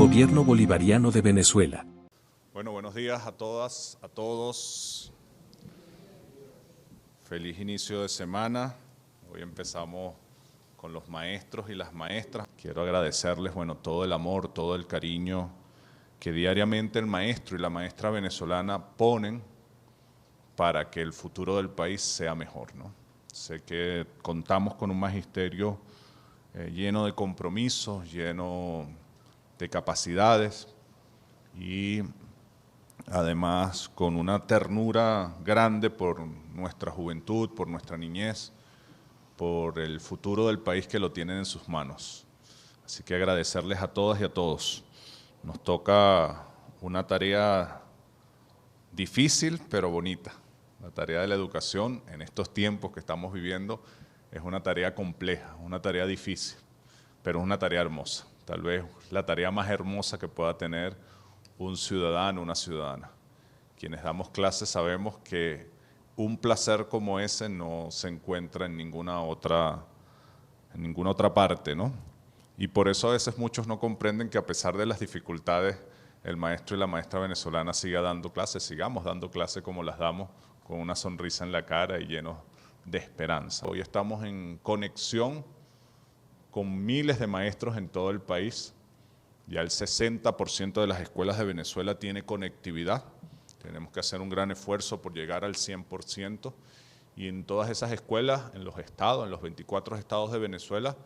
Gobierno Bolivariano de Venezuela. Bueno, buenos días a todas, a todos. Feliz inicio de semana. Hoy empezamos con los maestros y las maestras. Quiero agradecerles, todo el amor, todo el cariño que diariamente el maestro y la maestra venezolana ponen para que el futuro del país sea mejor, ¿no? Sé que contamos con un magisterio lleno de compromisos, lleno de capacidades y además con una ternura grande por nuestra juventud, por nuestra niñez, por el futuro del país que lo tienen en sus manos. Así que agradecerles a todas y a todos. Nos toca una tarea difícil pero bonita. La tarea de la educación en estos tiempos que estamos viviendo es una tarea compleja, una tarea difícil, pero es una tarea hermosa. Tal vez la tarea más hermosa que pueda tener un ciudadano, una ciudadana. Quienes damos clases sabemos que un placer como ese no se encuentra en ninguna otra parte, ¿no? Y por eso a veces muchos no comprenden que a pesar de las dificultades, el maestro y la maestra venezolana siga dando clases, sigamos dando clases como las damos, con una sonrisa en la cara y llenos de esperanza. Hoy estamos en conexión con miles de maestros en todo el país. Ya el 60% de las escuelas de Venezuela tiene conectividad. Tenemos que hacer un gran esfuerzo por llegar al 100%. Y en todas esas escuelas, en los estados, en los 24 estados de Venezuela,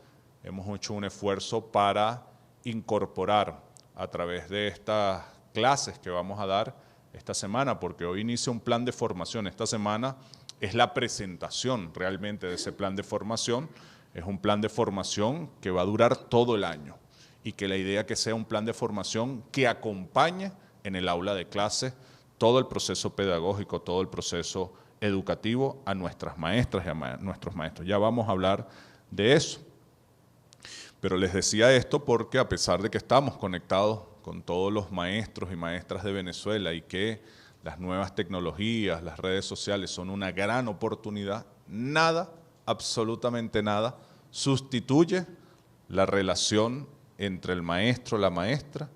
hemos hecho un esfuerzo para incorporar a través de estas clases que vamos a dar esta semana, porque hoy inicia un plan de formación. Esta semana es la presentación realmente de ese plan de formación. Es un plan de formación que va a durar todo el año y que la idea es que sea un plan de formación que acompañe en el aula de clase todo el proceso pedagógico, todo el proceso educativo a nuestras maestras y a nuestros maestros. Ya vamos a hablar de eso. Pero les decía esto porque a pesar de que estamos conectados con todos los maestros y maestras de Venezuela y que las nuevas tecnologías, las redes sociales son una gran oportunidad, nada, absolutamente nada, sustituye la relación entre el maestro, la maestra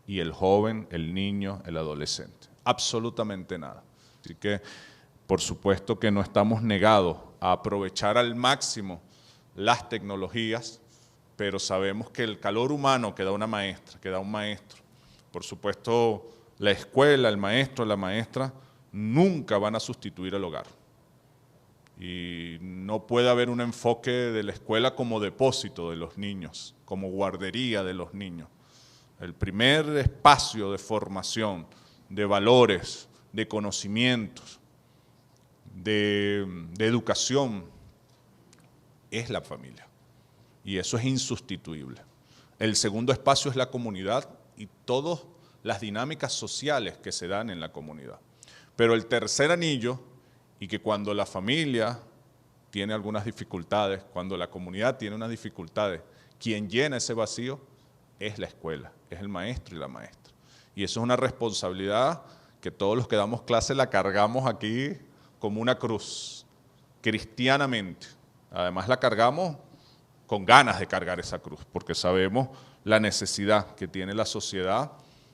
y el joven, el niño, el adolescente. Absolutamente nada. Así que, por supuesto que no estamos negados a aprovechar al máximo las tecnologías, pero sabemos que el calor humano que da una maestra, que da un maestro, por supuesto la escuela, el maestro, la maestra, nunca van a sustituir el hogar. Y no puede haber un enfoque de la escuela como depósito de los niños, como guardería de los niños. El primer espacio de formación, de valores, de conocimientos, de educación, es la familia. Y eso es insustituible. El segundo espacio es la comunidad y todas las dinámicas sociales que se dan en la comunidad. Pero el tercer anillo, y que cuando la familia tiene algunas dificultades, cuando la comunidad tiene unas dificultades, quien llena ese vacío es la escuela, es el maestro y la maestra. Y eso es una responsabilidad que todos los que damos clase la cargamos aquí como una cruz, cristianamente. Además la cargamos con ganas de cargar esa cruz, porque sabemos la necesidad que tiene la sociedad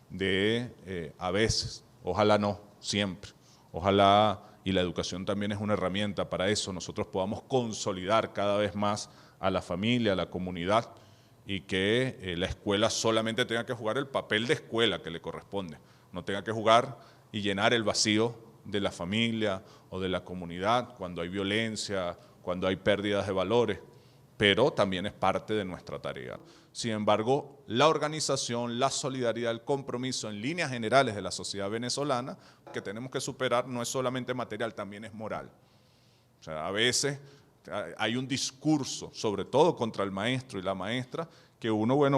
de, a veces, ojalá no, siempre, ojalá, y la educación también es una herramienta para eso, nosotros podamos consolidar cada vez más a la familia, a la comunidad, y que la escuela solamente tenga que jugar el papel de escuela que le corresponde, no tenga que jugar y llenar el vacío de la familia o de la comunidad cuando hay violencia, cuando hay pérdidas de valores, pero también es parte de nuestra tarea. Sin embargo, la organización, la solidaridad, el compromiso en líneas generales de la sociedad venezolana que tenemos que superar no es solamente material, también es moral. O sea, a veces hay un discurso, sobre todo contra el maestro y la maestra, que uno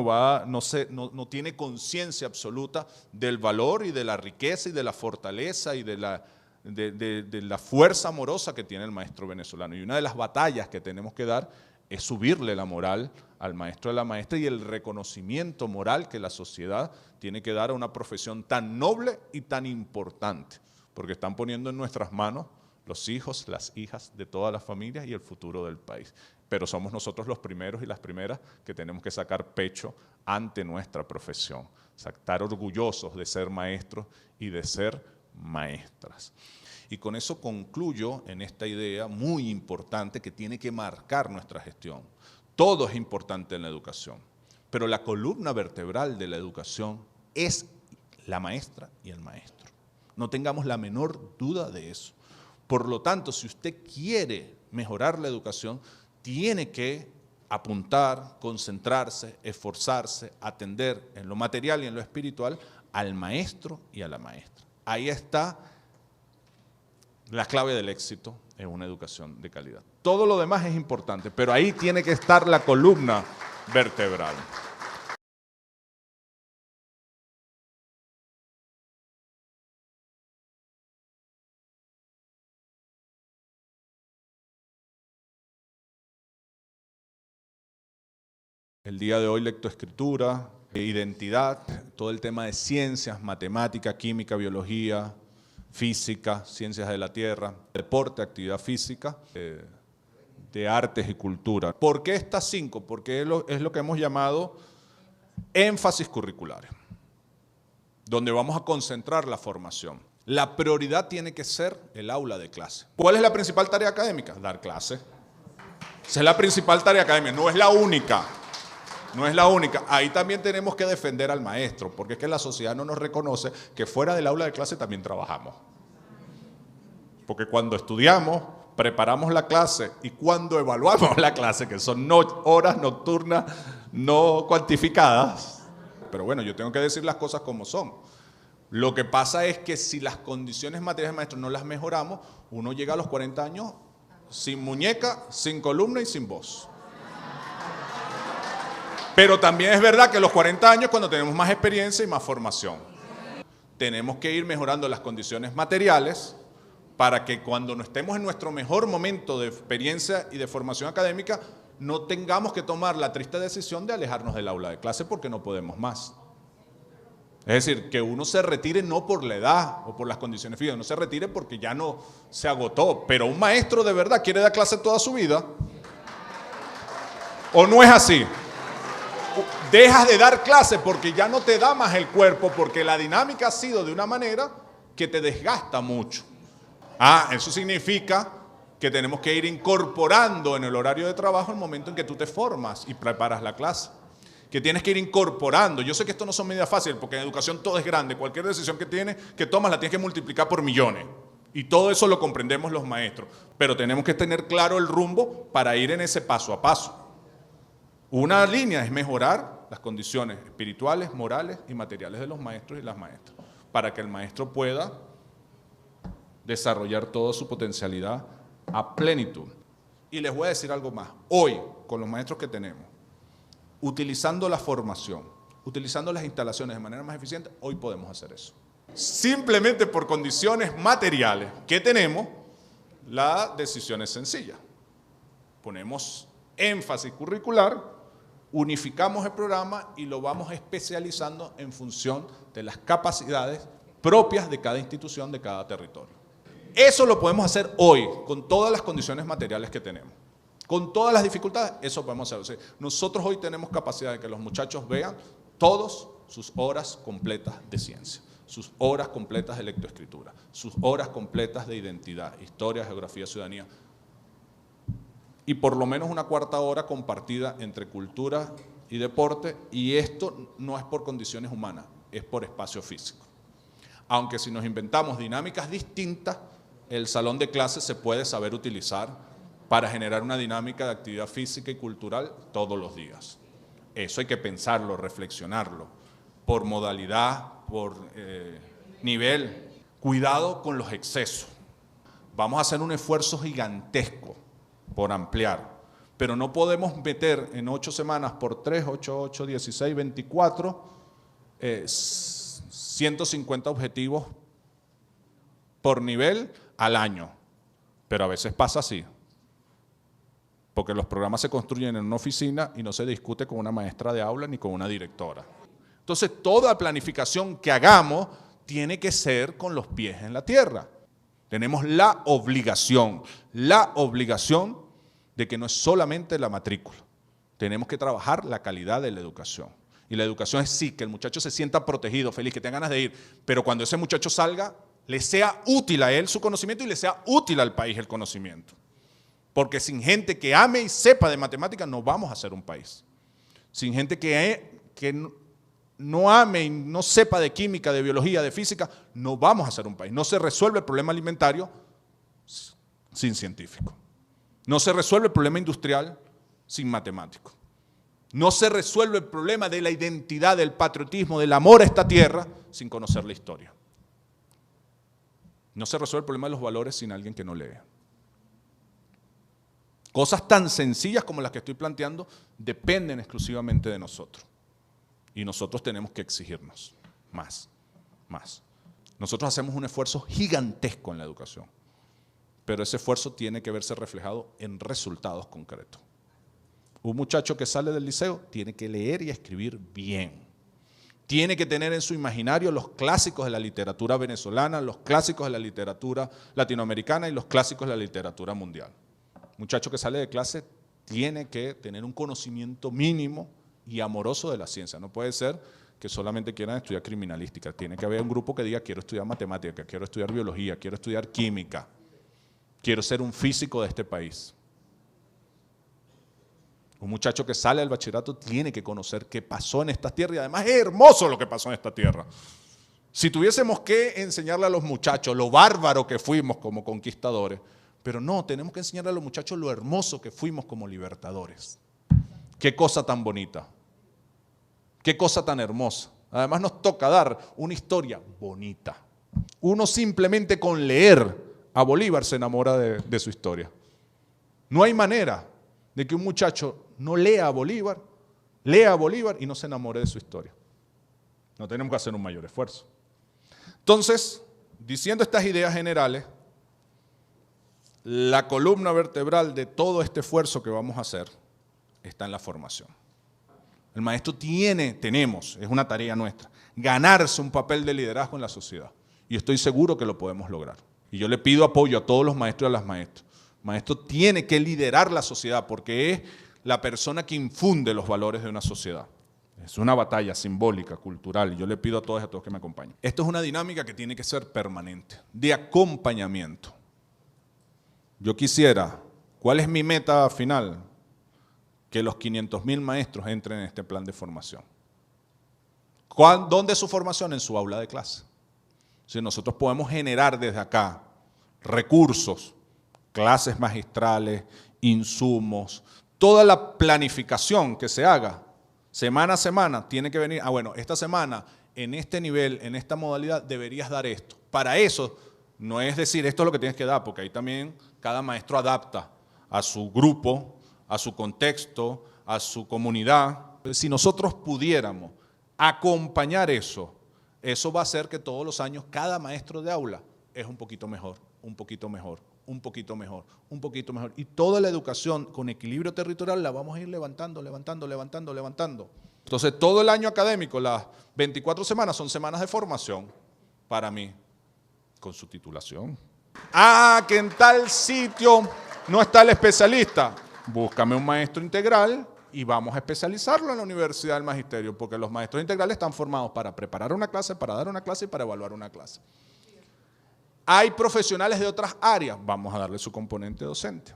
no tiene conciencia absoluta del valor y de la riqueza y de la fortaleza y de la fuerza amorosa que tiene el maestro venezolano. Y una de las batallas que tenemos que dar es subirle la moral al maestro y a la maestra y el reconocimiento moral que la sociedad tiene que dar a una profesión tan noble y tan importante, porque están poniendo en nuestras manos los hijos, las hijas de todas las familias y el futuro del país. Pero somos nosotros los primeros y las primeras que tenemos que sacar pecho ante nuestra profesión. O sea, estar orgullosos de ser maestros y de ser maestras. Y con eso concluyo en esta idea muy importante que tiene que marcar nuestra gestión. Todo es importante en la educación, pero la columna vertebral de la educación es la maestra y el maestro. No tengamos la menor duda de eso. Por lo tanto, si usted quiere mejorar la educación, tiene que apuntar, concentrarse, esforzarse, atender en lo material y en lo espiritual al maestro y a la maestra. Ahí está la clave del éxito en una educación de calidad. Todo lo demás es importante, pero ahí tiene que estar la columna vertebral. El día de hoy lectoescritura, identidad, todo el tema de ciencias, matemática, química, biología, física, ciencias de la tierra, deporte, actividad física, de artes y cultura. ¿Por qué estas 5? Porque es lo que hemos llamado énfasis curriculares, donde vamos a concentrar la formación. La prioridad tiene que ser el aula de clase. ¿Cuál es la principal tarea académica? Dar clase. Esa es la principal tarea académica, no es la única. No es la única. Ahí también tenemos que defender al maestro, porque es que la sociedad no nos reconoce que fuera del aula de clase también trabajamos. Porque cuando estudiamos, preparamos la clase y cuando evaluamos la clase, que son horas nocturnas no cuantificadas, pero bueno, yo tengo que decir las cosas como son. Lo que pasa es que si las condiciones materiales del maestro no las mejoramos, uno llega a los 40 años sin muñeca, sin columna y sin voz. Pero también es verdad que a los 40 años cuando tenemos más experiencia y más formación. Tenemos que ir mejorando las condiciones materiales para que cuando no estemos en nuestro mejor momento de experiencia y de formación académica, no tengamos que tomar la triste decisión de alejarnos del aula de clase porque no podemos más. Es decir, que uno se retire no por la edad o por las condiciones físicas, no se retire porque ya no se agotó. Pero un maestro de verdad quiere dar clase toda su vida. ¿O no es así? Dejas de dar clase porque ya no te da más el cuerpo, porque la dinámica ha sido de una manera que te desgasta mucho. Eso significa que tenemos que ir incorporando en el horario de trabajo el momento en que tú te formas y preparas la clase. Que tienes que ir incorporando. Yo sé que esto no son medidas fáciles, porque en educación todo es grande. Cualquier decisión que tomas la tienes que multiplicar por millones. Y todo eso lo comprendemos los maestros. Pero tenemos que tener claro el rumbo para ir en ese paso a paso. Una línea es mejorar las condiciones espirituales, morales y materiales de los maestros y las maestras, para que el maestro pueda desarrollar toda su potencialidad a plenitud. Y les voy a decir algo más. Hoy, con los maestros que tenemos, utilizando la formación, utilizando las instalaciones de manera más eficiente, hoy podemos hacer eso. Simplemente por condiciones materiales que tenemos, la decisión es sencilla. Ponemos énfasis curricular, unificamos el programa y lo vamos especializando en función de las capacidades propias de cada institución, de cada territorio. Eso lo podemos hacer hoy, con todas las condiciones materiales que tenemos. Con todas las dificultades, eso podemos hacer. O sea, nosotros hoy tenemos capacidad de que los muchachos vean todas sus horas completas de ciencia, sus horas completas de lectoescritura, sus horas completas de identidad, historia, geografía, ciudadanía, y por lo menos una cuarta hora compartida entre cultura y deporte, y esto no es por condiciones humanas, es por espacio físico. Aunque si nos inventamos dinámicas distintas, el salón de clases se puede saber utilizar para generar una dinámica de actividad física y cultural todos los días. Eso hay que pensarlo, reflexionarlo, por modalidad, por nivel. Cuidado con los excesos. Vamos a hacer un esfuerzo gigantesco por ampliar, pero no podemos meter en 8 semanas por 3, 8, 8, 16, 24, 150 objetivos por nivel al año, pero a veces pasa así, porque los programas se construyen en una oficina y no se discute con una maestra de aula ni con una directora. Entonces, toda planificación que hagamos tiene que ser con los pies en la tierra. Tenemos la obligación de que no es solamente la matrícula. Tenemos que trabajar la calidad de la educación. Y la educación es sí, que el muchacho se sienta protegido, feliz, que tenga ganas de ir, pero cuando ese muchacho salga, le sea útil a él su conocimiento y le sea útil al país el conocimiento. Porque sin gente que ame y sepa de matemáticas no vamos a ser un país. Sin gente que no ame y no sepa de química, de biología, de física, no vamos a ser un país. No se resuelve el problema alimentario sin científico. No se resuelve el problema industrial sin matemático. No se resuelve el problema de la identidad, del patriotismo, del amor a esta tierra sin conocer la historia. No se resuelve el problema de los valores sin alguien que no lee. Cosas tan sencillas como las que estoy planteando dependen exclusivamente de nosotros. Y nosotros tenemos que exigirnos más. Nosotros hacemos un esfuerzo gigantesco en la educación, pero ese esfuerzo tiene que verse reflejado en resultados concretos. Un muchacho que sale del liceo tiene que leer y escribir bien. Tiene que tener en su imaginario los clásicos de la literatura venezolana, los clásicos de la literatura latinoamericana y los clásicos de la literatura mundial. Un muchacho que sale de clase tiene que tener un conocimiento mínimo y amoroso de la ciencia. No puede ser que solamente quieran estudiar criminalística. Tiene que haber un grupo que diga quiero estudiar matemática, quiero estudiar biología, quiero estudiar química, quiero ser un físico de este país. Un muchacho que sale del bachillerato tiene que conocer qué pasó en esta tierra y además es hermoso lo que pasó en esta tierra. Si tuviésemos que enseñarle a los muchachos lo bárbaro que fuimos como conquistadores, pero no, tenemos que enseñarle a los muchachos lo hermoso que fuimos como libertadores. Qué cosa tan bonita, qué cosa tan hermosa. Además nos toca dar una historia bonita. Uno simplemente con leer a Bolívar se enamora de su historia. No hay manera de que un muchacho no lea a Bolívar y no se enamore de su historia. No tenemos que hacer un mayor esfuerzo. Entonces, diciendo estas ideas generales, la columna vertebral de todo este esfuerzo que vamos a hacer está en la formación. El maestro es una tarea nuestra, ganarse un papel de liderazgo en la sociedad. Y estoy seguro que lo podemos lograr. Y yo le pido apoyo a todos los maestros y a las maestras. El maestro tiene que liderar la sociedad porque es la persona que infunde los valores de una sociedad. Es una batalla simbólica, cultural, y yo le pido a todos y a todos que me acompañen. Esto es una dinámica que tiene que ser permanente, de acompañamiento. Yo quisiera, ¿cuál es mi meta final? Que los 500.000 maestros entren en este plan de formación. ¿Dónde es su formación? En su aula de clase. Si nosotros podemos generar desde acá recursos, clases magistrales, insumos, toda la planificación que se haga, semana a semana, tiene que venir, bueno, esta semana, en este nivel, en esta modalidad, deberías dar esto. Para eso, no es decir, esto es lo que tienes que dar, porque ahí también cada maestro adapta a su grupo, a su contexto, a su comunidad. Si nosotros pudiéramos acompañar eso va a hacer que todos los años cada maestro de aula es un poquito mejor, un poquito mejor, un poquito mejor, un poquito mejor. Y toda la educación con equilibrio territorial la vamos a ir levantando. Entonces, todo el año académico, las 24 semanas son semanas de formación para mí, con su titulación. Que en tal sitio no está el especialista. Búscame un maestro integral y vamos a especializarlo en la Universidad del Magisterio, porque los maestros integrales están formados para preparar una clase, para dar una clase y para evaluar una clase. Hay profesionales de otras áreas, vamos a darle su componente docente.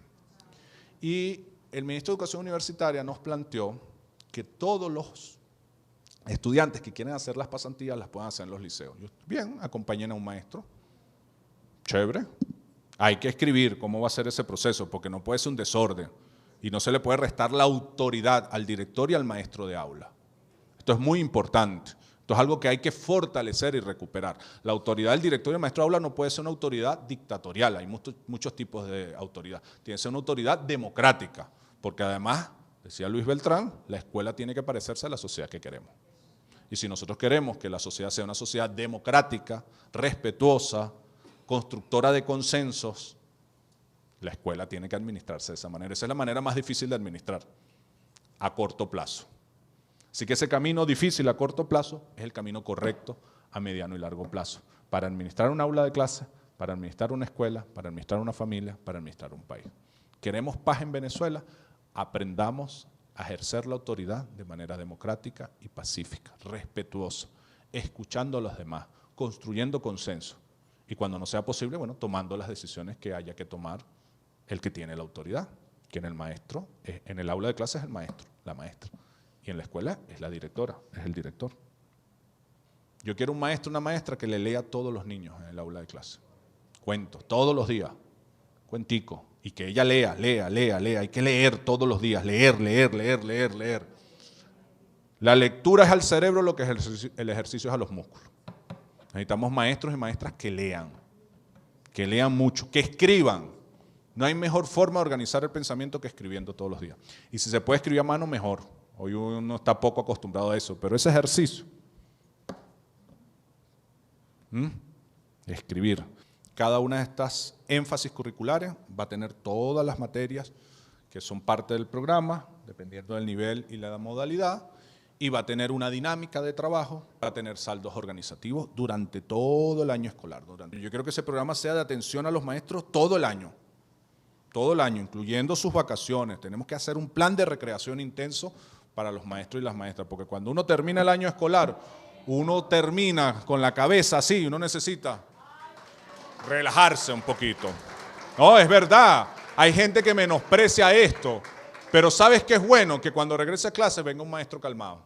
Y el ministro de Educación Universitaria nos planteó que todos los estudiantes que quieren hacer las pasantías las puedan hacer en los liceos. Bien, acompañen a un maestro. Chévere. Hay que escribir cómo va a ser ese proceso, porque no puede ser un desorden y no se le puede restar la autoridad al director y al maestro de aula. Esto es muy importante. Esto es algo que hay que fortalecer y recuperar. La autoridad del director y el maestro de aula no puede ser una autoridad dictatorial. Hay muchos tipos de autoridad. Tiene que ser una autoridad democrática, porque además, decía Luis Beltrán, la escuela tiene que parecerse a la sociedad que queremos. Y si nosotros queremos que la sociedad sea una sociedad democrática, respetuosa, constructora de consensos, la escuela tiene que administrarse de esa manera. Esa es la manera más difícil de administrar, a corto plazo. Así que ese camino difícil a corto plazo es el camino correcto a mediano y largo plazo, para administrar un aula de clase, para administrar una escuela, para administrar una familia, para administrar un país. ¿Queremos paz en Venezuela? Aprendamos a ejercer la autoridad de manera democrática y pacífica, respetuosa, escuchando a los demás, construyendo consenso. Y cuando no sea posible, bueno, tomando las decisiones que haya que tomar el que tiene la autoridad, que en el maestro, en el aula de clase es el maestro, la maestra, y en la escuela es la directora, es el director. Yo quiero un maestro, una maestra que le lea a todos los niños en el aula de clase. Cuentos, todos los días, cuentico, y que ella lea, hay que leer todos los días, leer. La lectura es al cerebro lo que el ejercicio es a los músculos. Necesitamos maestros y maestras que lean mucho, que escriban. No hay mejor forma de organizar el pensamiento que escribiendo todos los días. Y si se puede escribir a mano, mejor. Hoy uno está poco acostumbrado a eso, pero ese ejercicio, escribir. Cada una de estas énfasis curriculares va a tener todas las materias que son parte del programa, dependiendo del nivel y la modalidad, y va a tener una dinámica de trabajo, va a tener saldos organizativos durante todo el año escolar. Yo quiero que ese programa sea de atención a los maestros todo el año, incluyendo sus vacaciones. Tenemos que hacer un plan de recreación intenso para los maestros y las maestras, porque cuando uno termina el año escolar, uno termina con la cabeza así, uno necesita relajarse un poquito. No, es verdad, hay gente que menosprecia esto, pero ¿sabes qué es bueno? Que cuando regrese a clase venga un maestro calmado.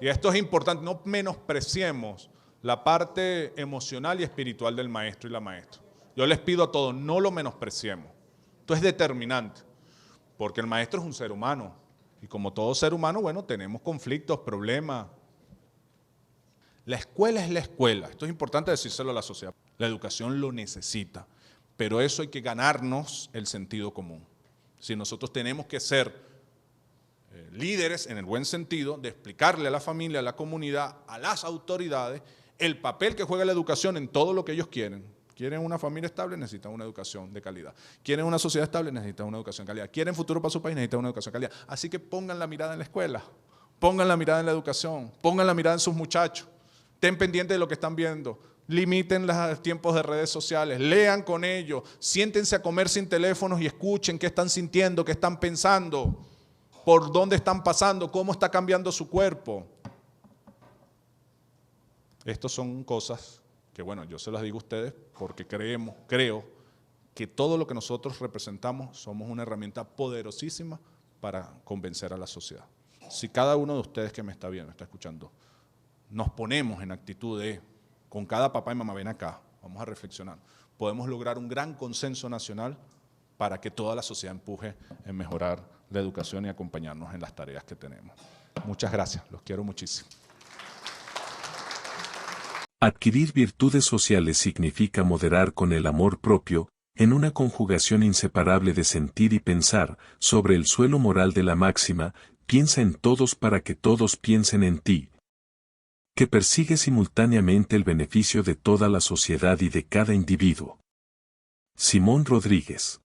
Y esto es importante, no menospreciemos la parte emocional y espiritual del maestro y la maestra. Yo les pido a todos, no lo menospreciemos. Esto es determinante, porque el maestro es un ser humano, y como todo ser humano, bueno, tenemos conflictos, problemas. La escuela es la escuela, esto es importante decírselo a la sociedad. La educación lo necesita, pero eso hay que ganarnos el sentido común. Si nosotros tenemos que ser líderes en el buen sentido de explicarle a la familia, a la comunidad, a las autoridades, el papel que juega la educación en todo lo que ellos quieren. Quieren una familia estable, necesitan una educación de calidad. Quieren una sociedad estable, necesitan una educación de calidad. Quieren futuro para su país, necesitan una educación de calidad. Así que pongan la mirada en la escuela, pongan la mirada en la educación, pongan la mirada en sus muchachos, estén pendientes de lo que están viendo. Limiten los tiempos de redes sociales, lean con ellos, siéntense a comer sin teléfonos y escuchen qué están sintiendo, qué están pensando, por dónde están pasando, cómo está cambiando su cuerpo. Estas son cosas que, bueno, yo se las digo a ustedes porque creo que todo lo que nosotros representamos somos una herramienta poderosísima para convencer a la sociedad. Si cada uno de ustedes que me está viendo, me está escuchando, nos ponemos en actitud de con cada papá y mamá, ven acá, vamos a reflexionar. Podemos lograr un gran consenso nacional para que toda la sociedad empuje en mejorar la educación y acompañarnos en las tareas que tenemos. Muchas gracias, los quiero muchísimo. Adquirir virtudes sociales significa moderar con el amor propio, en una conjugación inseparable de sentir y pensar, sobre el suelo moral de la máxima, piensa en todos para que todos piensen en ti, que persigue simultáneamente el beneficio de toda la sociedad y de cada individuo. Simón Rodríguez.